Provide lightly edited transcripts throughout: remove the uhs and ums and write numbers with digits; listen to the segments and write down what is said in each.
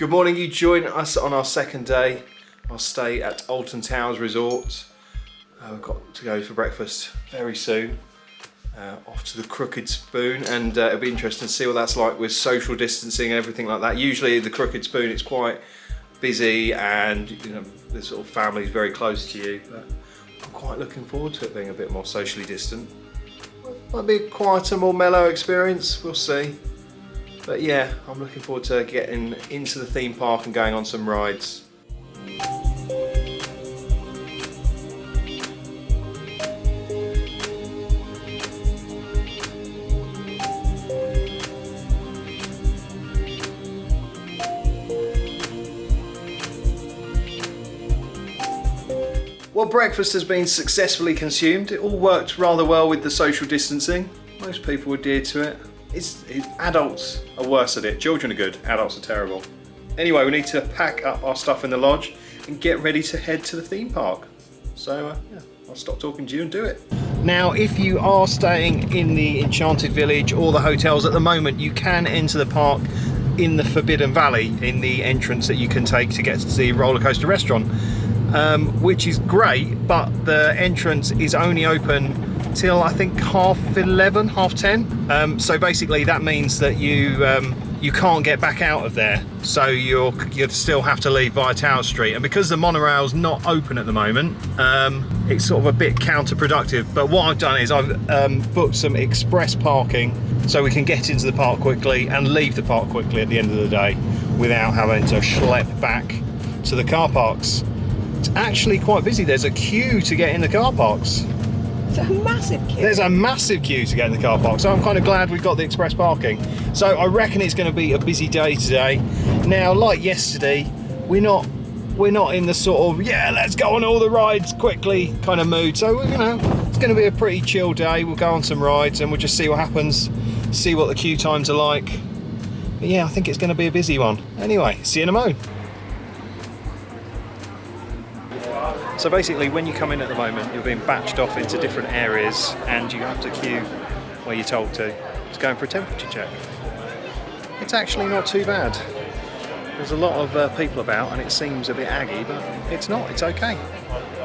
Good morning, you join us on our second day, our stay at Alton Towers Resort. We've got to go for breakfast very soon, off to the Crooked Spoon, and it'll be interesting to see what that's like with social distancing and everything like that. Usually the Crooked Spoon, it's quite busy and the sort of family's very close to you, but I'm quite looking forward to it being a bit more socially distant. Might be a quieter, more mellow experience, we'll see. But yeah, I'm looking forward to getting into the theme park and going on some rides. Well, breakfast has been successfully consumed. It all worked rather well with the social distancing. Most people adhere to it. Adults are worse at it. Children are good, adults are terrible. Anyway, we need to pack up our stuff in the lodge and get ready to head to the theme park. So yeah, I'll stop talking to you and do it. Now, if you are staying in the Enchanted Village or the hotels at the moment, you can enter the park in the Forbidden Valley, in the entrance that you can take to get to the roller coaster restaurant, which is great, but the entrance is only open till I think 11:30, 10:30. So basically that means that you can't get back out of there. So you'd still have to leave via Tower Street. And because the monorail's not open at the moment, it's sort of a bit counterproductive. But what I've done is I've booked some express parking so we can get into the park quickly and leave the park quickly at the end of the day without having to schlep back to the car parks. It's actually quite busy. There's a queue to get in the car parks. It's a massive queue. There's a massive queue to get in the car park, so I'm kind of glad we've got the express parking. So I reckon it's going to be a busy day today. Now, like yesterday, we're not in the sort of let's go on all the rides quickly kind of mood. So it's going to be a pretty chill day. We'll go on some rides and we'll just see what happens, see what the queue times are like. But yeah, I think it's going to be a busy one. Anyway, see you in a mo. So basically, when you come in at the moment, you're being batched off into different areas and you have to queue where you're told to. It's going for a temperature check. It's actually not too bad. There's a lot of people about and it seems a bit aggy, but it's not, it's okay.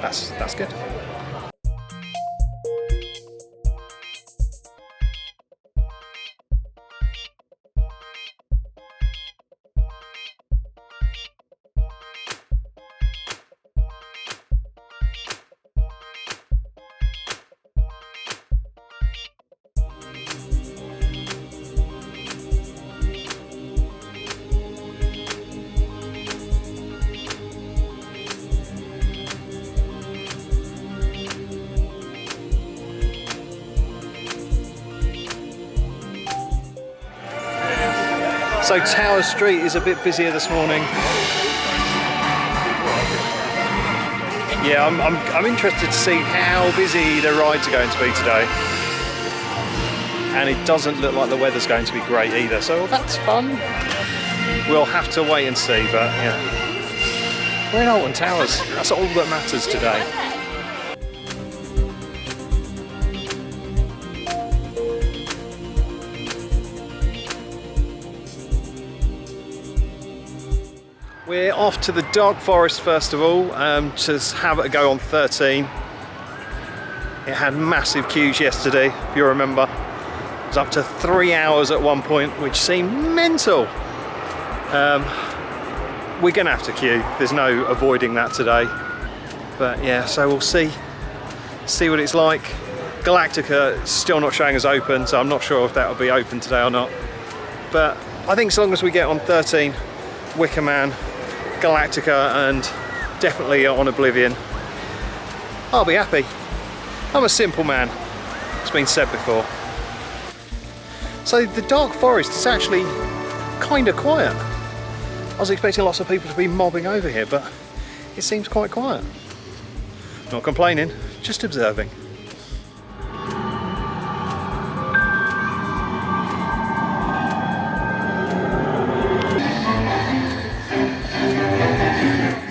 That's good. So Tower Street is a bit busier this morning. Yeah, I'm interested to see how busy the rides are going to be today. And it doesn't look like the weather's going to be great either, so that's fun. We'll have to wait and see, but yeah. We're in Alton Towers, that's all that matters today. We're off to the Dark Forest Festival to have a go on 13. It had massive queues yesterday, if you remember. It was up to 3 hours at one point, which seemed mental. We're gonna have to queue. There's no avoiding that today. But yeah, so we'll see what it's like. Galactica is still not showing us open, so I'm not sure if that'll be open today or not. But I think as long as we get on 13, Wicker Man, Galactica and definitely on Oblivion, I'll be happy. I'm a simple man, it's been said before. So the Dark Forest is actually kind of quiet. I was expecting lots of people to be mobbing over here, but it seems quite quiet. Not complaining, just observing.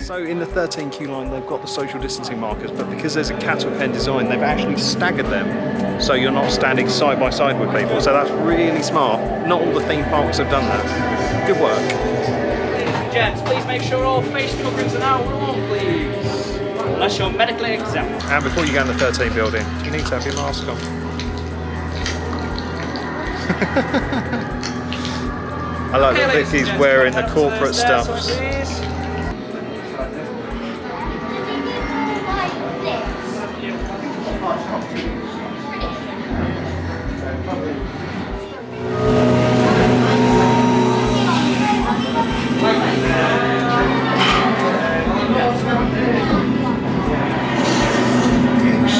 So in the 13 queue line, they've got the social distancing markers, but because there's a cattle pen design, they've actually staggered them, so you're not standing side by side with people. So that's really smart. Not all the theme parks have done that. Good work. and gents, please make sure all face coverings are now worn, please. Unless you're medically exempt. And before you go in the 13 building, you need to have your mask on. I like that Vicky's wearing the corporate stuff.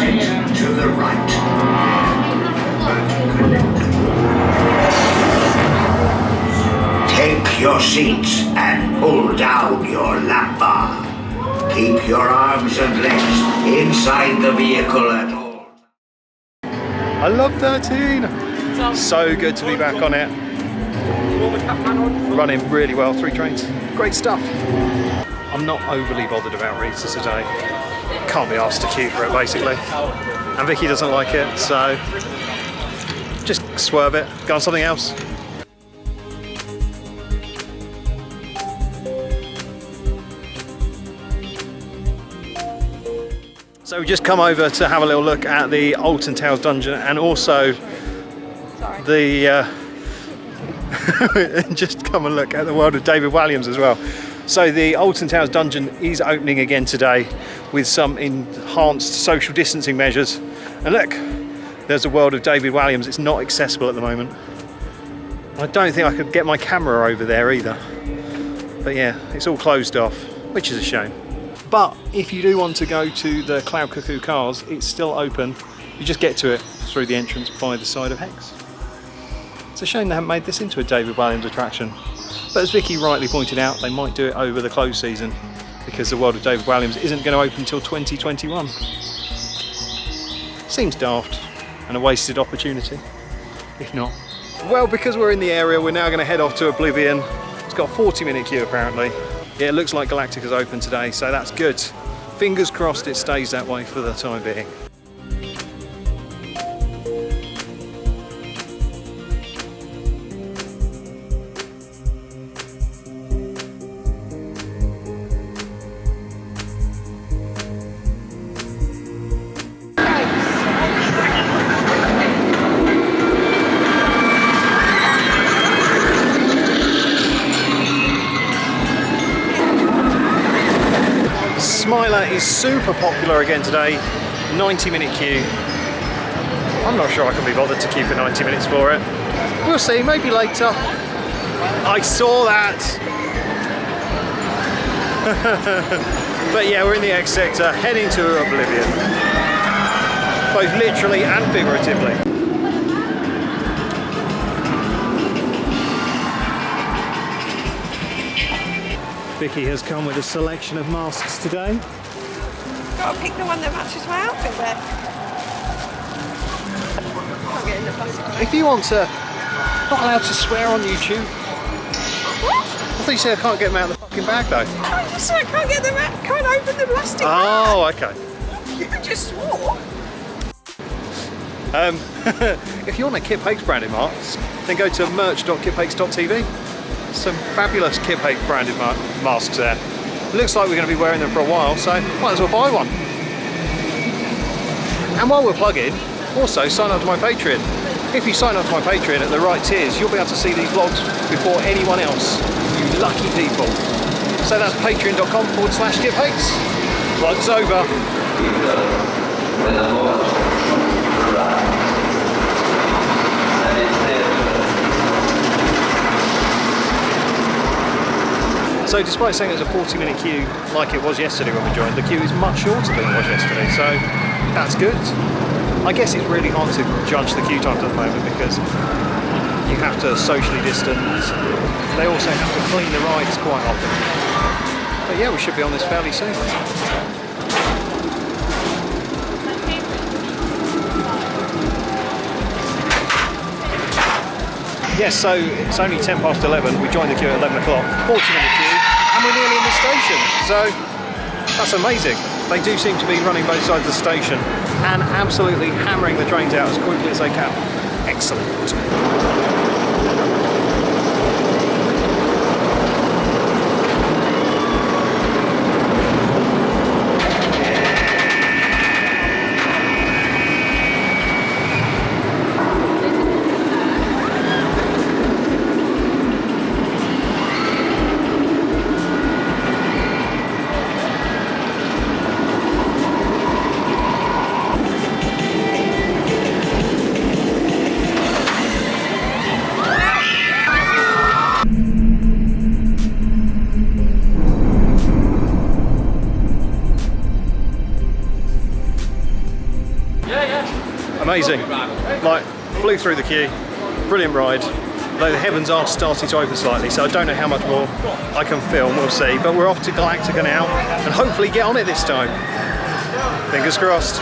Exit to the right. Take your seats and pull down your lap bar. Keep your arms and legs inside the vehicle at all. I love 13. So good to be back on it. Running really well, 3 trains. Great stuff. I'm not overly bothered about Rita today. Can't be asked to queue for it basically. And Vicky doesn't like it, so just swerve it, go on something else. So we just come over to have a little look at the Alton Towers dungeon and also the just come and look at the world of David Walliams as well. So the Alton Towers dungeon is opening again today with some enhanced social distancing measures. And look, there's a world of David Walliams. It's not accessible at the moment. I don't think I could get my camera over there either. But yeah, it's all closed off, which is a shame. But if you do want to go to the Cloud Cuckoo cars, it's still open. You just get to it through the entrance by the side of Hex. It's a shame they haven't made this into a David Walliams attraction. But as Vicky rightly pointed out, they might do it over the close season because the world of David Walliams isn't going to open until 2021. Seems daft and a wasted opportunity, if not. Well, because we're in the area, we're now going to head off to Oblivion. It's got a 40-minute queue apparently. Yeah, it looks like Galactica's open today, so that's good. Fingers crossed it stays that way for the time being. Smiler is super popular again today, 90-minute queue. I'm not sure I can be bothered to queue for 90 minutes for it. We'll see, maybe later. I saw that! But yeah, we're in the X sector, heading to Oblivion. Both literally and figuratively. Vicky has come with a selection of masks today. Got to pick the one that matches my outfit there. Can't get in the plastic. If you want to, not allowed to swear on YouTube. What? I thought you said I can't get them out of the fucking bag though. I just said I can't get them out. Can't open the plastic Oh, okay. bag. You just swore. If you want a Kip Hakes branded marks, then go to merch.kiphakes.tv. Some fabulous Kip Hakes branded masks there. Looks like we're going to be wearing them for a while, so might as well buy one. And while we're plugging, also sign up to my Patreon. If you sign up to my Patreon at the right tiers, you'll be able to see these vlogs before anyone else. You lucky people. So that's patreon.com/Kip Hakes. Vlog's over. So despite saying it was a 40-minute queue like it was yesterday when we joined, the queue is much shorter than it was yesterday, so that's good. I guess it's really hard to judge the queue times at the moment because you have to socially distance. They also have to clean the rides quite often. But yeah, we should be on this fairly soon. Yes, so it's only 11:10. We joined the queue at 11 o'clock, 40-minute queue, and we're nearly in the station. So that's amazing. They do seem to be running both sides of the station and absolutely hammering the trains out as quickly as they can. Excellent. Amazing. Like, flew through the queue. Brilliant ride. Though the heavens are starting to open slightly, so I don't know how much more I can film, we'll see. But we're off to Galactica now, and hopefully get on it this time. Fingers crossed.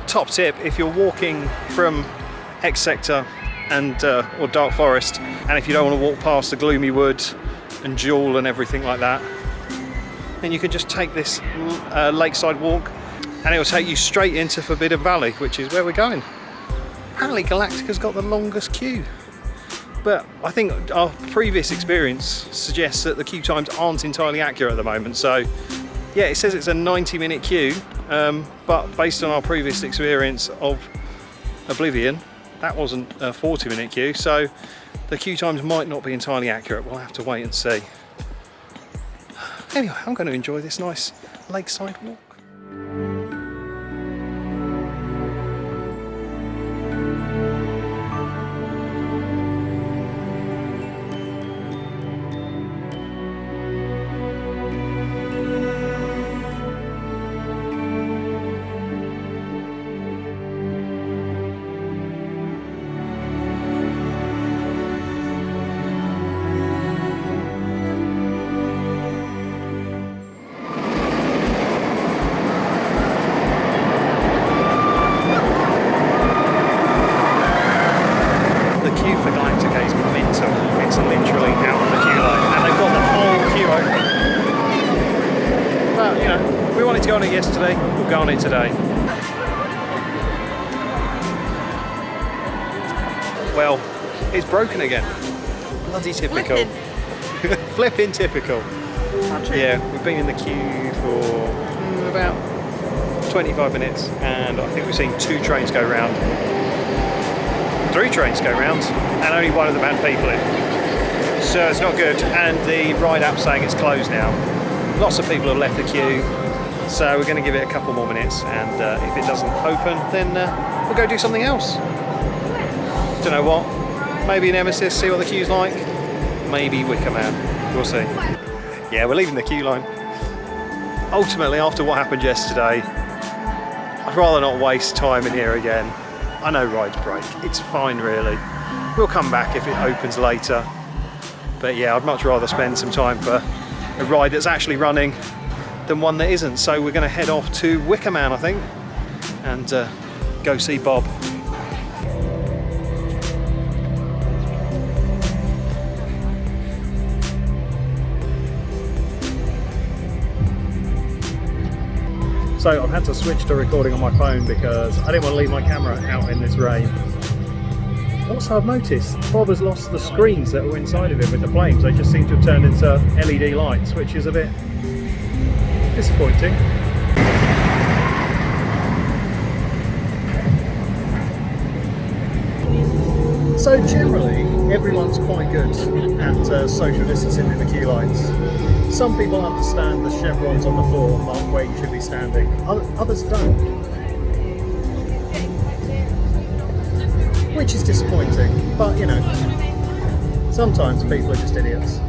Top tip, if you're walking from X Sector and or Dark Forest, and if you don't want to walk past the Gloomy Wood and Jewel and everything like that, then you can just take this lakeside walk, and it will take you straight into Forbidden Valley, which is where we're going. Apparently Galactica's got the longest queue, but I think our previous experience suggests that the queue times aren't entirely accurate at the moment. So yeah, it says it's a 90-minute queue, but based on our previous experience of Oblivion, that wasn't a 40-minute queue, so the queue times might not be entirely accurate. We'll have to wait and see. Anyway, I'm going to enjoy this nice lakeside walk. Yesterday, we'll go on it today. Well, it's broken again. Bloody typical. Flipping typical. Yeah, we've been in the queue for about 25 minutes, and I think we've seen 2 trains go round. 3 trains go round, and only one of them had people in. So it's not good, and the ride app saying it's closed now. Lots of people have left the queue. So we're going to give it a couple more minutes, and if it doesn't open, then we'll go do something else. Don't know what. Maybe Nemesis, see what the queue's like. Maybe Wicker Man. We'll see. Yeah, we're leaving the queue line. Ultimately, after what happened yesterday, I'd rather not waste time in here again. I know rides break. It's fine, really. We'll come back if it opens later. But yeah, I'd much rather spend some time for a ride that's actually running than one that isn't. So we're going to head off to Wicker Man, I think, and go see Bob. So I've had to switch to recording on my phone because I didn't want to leave my camera out in this rain. Also, I've noticed Bob has lost the screens that were inside of it with the flames. They just seem to have turned into LED lights, which is a bit disappointing. So generally, everyone's quite good at social distancing in the queue lines. Some people understand the chevrons on the floor mark where you should be standing. Others don't. Which is disappointing, but you know, sometimes people are just idiots.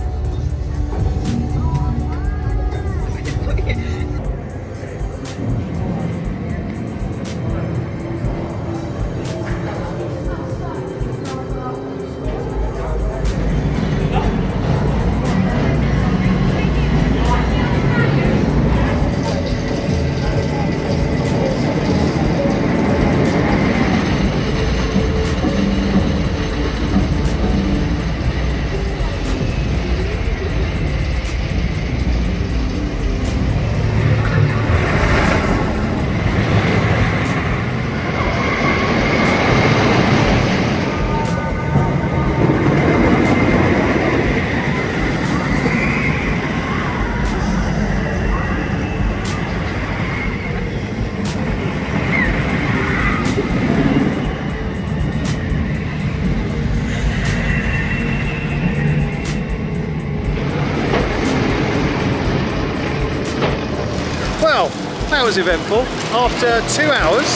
Well, that was eventful. After 2 hours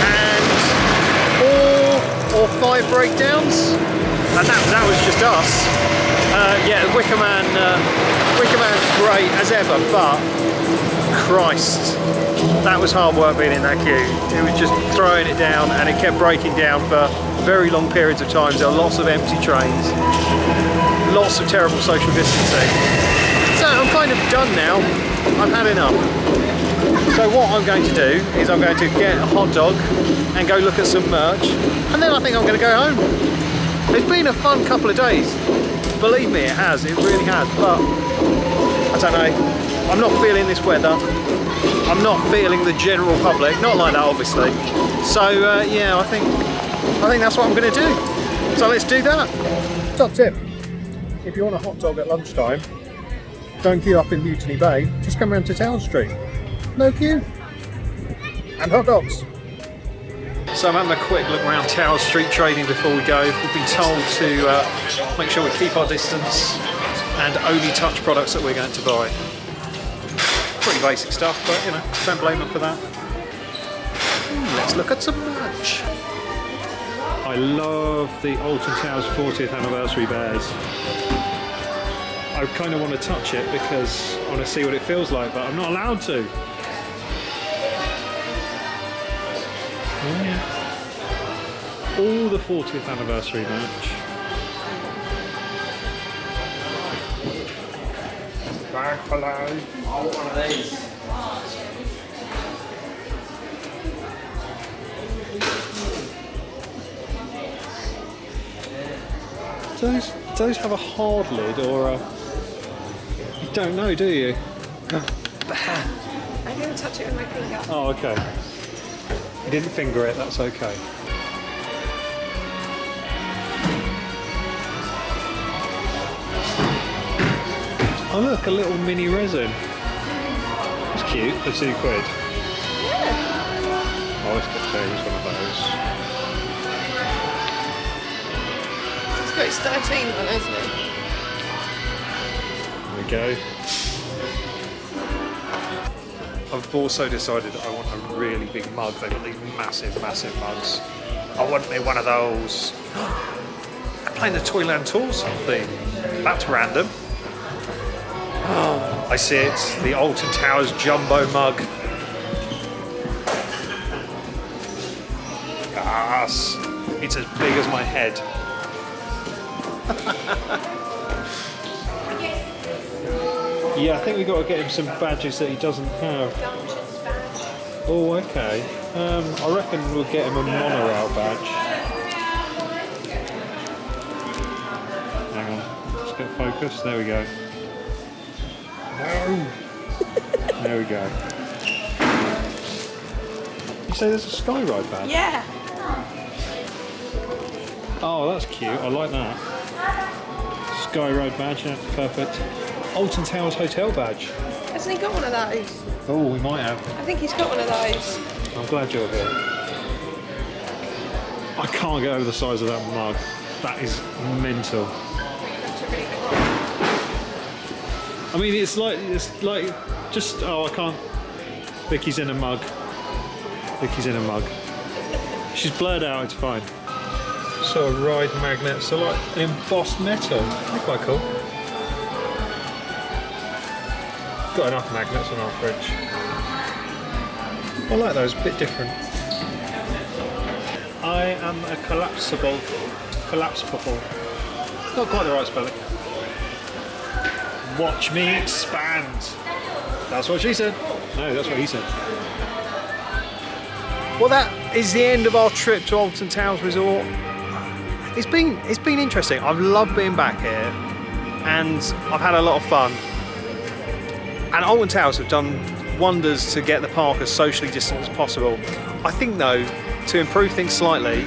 and 4 or 5 breakdowns, and that was just us. Yeah, the Wicker Man Wickerman's great as ever, but Christ, that was hard work being in that queue. It was just throwing it down, and it kept breaking down for very long periods of time. There were lots of empty trains, lots of terrible social distancing. So I'm kind of done now. I've had enough. So what I'm going to do is I'm going to get a hot dog and go look at some merch, and then I think I'm going to go home. It's been a fun couple of days. Believe me, it has. It really has. But I don't know. I'm not feeling this weather. I'm not feeling the general public. Not like that, obviously. So yeah, I think that's what I'm going to do. So let's do that. Top tip: if you want a hot dog at lunchtime, don't queue up in Mutiny Bay. Just come round to Town Street. No queue. And hot dogs. So I'm having a quick look around Tower Street trading before we go. We've been told to make sure we keep our distance and only touch products that we're going to buy. Pretty basic stuff, but you know, don't blame them for that. Let's look at some merch. I love the Alton Towers 40th anniversary bears. I kind of want to touch it because I want to see what it feels like, but I'm not allowed to. All the 40th anniversary merch. Bag for life. I want one of these. Do those have a hard lid or a... You don't know, do you? I didn't touch it with my finger. Oh, okay. You didn't finger it, that's okay. Oh look, a little mini resin. That's cute, for £2. Yeah. Oh, let's get James one of those. It's got its 13 one, hasn't it? There we go. I've also decided that I want a really big mug. They've got these massive, massive mugs. I want me one of those. They're playing the Toyland Tours theme. That's random. Oh, I see it. The Alton Towers jumbo mug. Yes. It's as big as my head. Yeah, I think we've got to get him some badges that he doesn't have. Oh, okay. I reckon we'll get him a monorail badge. Hang on, let's get focused. There we go. No! There we go. You say there's a sky ride badge? Yeah. Oh, that's cute. I like that. Sky ride badge, yeah, perfect. Alton Towers hotel badge. Hasn't he got one of those? Oh, we might have. I think he's got one of those. I'm glad you're here. I can't get over the size of that mug. That is mental. I mean, it's like just, oh, I can't. Vicky's in a mug. Vicky's in a mug. She's blurred out, it's fine. So a ride magnet, so like an embossed metal. They're quite cool. Got enough magnets on our fridge. I like those, a bit different. I am a collapsible. Not quite the right spelling. Watch me expand. That's what she said. No, that's what he said. Well, that is the end of our trip to Alton Towers Resort. It's been interesting. I've loved being back here, and I've had a lot of fun. And Alton Towers have done wonders to get the park as socially distant as possible. I think though, to improve things slightly,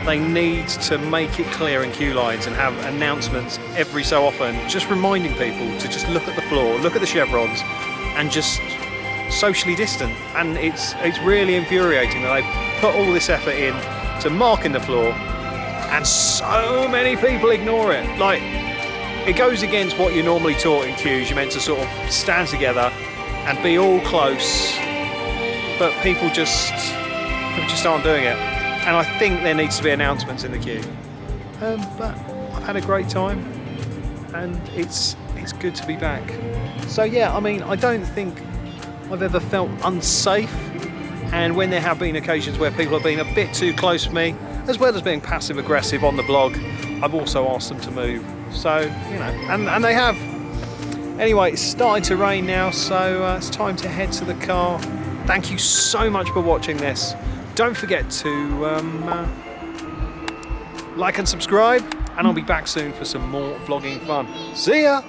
they need to make it clear in queue lines and have announcements every so often, just reminding people to just look at the floor, look at the chevrons, and just socially distant. And it's really infuriating that they put all this effort in to marking the floor, and so many people ignore it. Like, it goes against what you're normally taught in queues. You're meant to sort of stand together and be all close, but people just aren't doing it. And I think there needs to be announcements in the queue. But I've had a great time. and it's good to be back. So yeah, I mean, I don't think I've ever felt unsafe, and when there have been occasions where people have been a bit too close to me, as well as being passive aggressive on the blog, I've also asked them to move. So, you know, and they have. Anyway, it's starting to rain now, so it's time to head to the car. Thank you so much for watching this. Don't forget to like and subscribe, and I'll be back soon for some more vlogging fun. See ya!